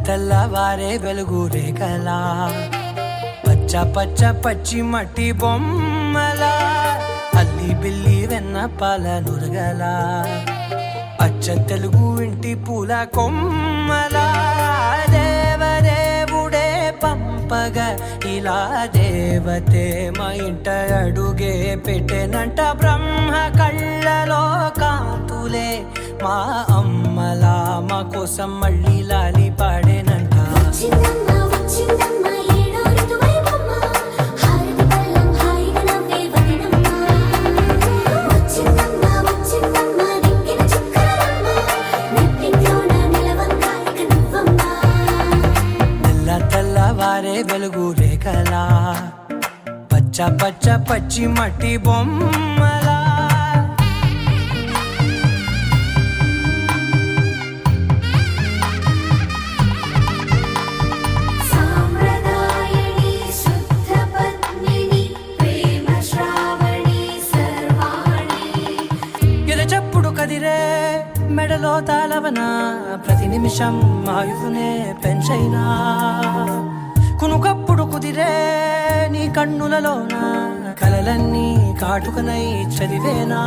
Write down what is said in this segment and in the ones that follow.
తెల్లవారే వెలుగు రేఖలా పచ్చ పచ్చ పచ్చి మట్టి బొమ్మలా అల్లి బిల్లి వెన్న పాల నురగలా అచ్చ తెలుగు ఇంటి పూల కొమ్మలా దేవదేవుడే పంపగా ఇలా దేవతే మా ఇంట అడుగే పెట్టెనంట బ్రహ్మ కళ్ళలో కాంతులే మా అమ్మలా మా కోసం మళ్ళీ లాలి పాడేనంట. తెల్లవారే వెలుగు రేఖలా పచ్చ పచ్చ పచ్చి మట్టి బొమ్మలా ఎరచప్పుడు కదిరే మెడలో తాళవన ప్రతి నిమిషం ఆయువునే పెంచైనా కునుకప్పుడు కుదిరే నీ కన్నులలోన కలలన్నీ కాటుకనై చదివేనా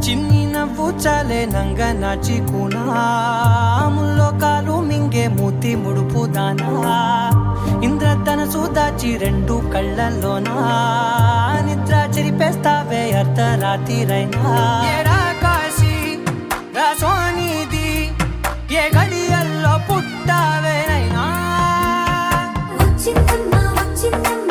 చిన్ని నవ్వు చాలే నంగ నాచి కూనాముల్లో కాలు మింగే మూతి ముడుపు దానా ఇంద్రధనసు దాచి రెండు కళ్ళల్లోనా నిద్ర చెరిపేస్తావే అర్ధరాత్రిరైనా ఏడా కాశీ రాసోనిది ఏ గడియల్లో పుట్టావేనైనా వచ్చిందమ్మా వచ్చిందమ్మా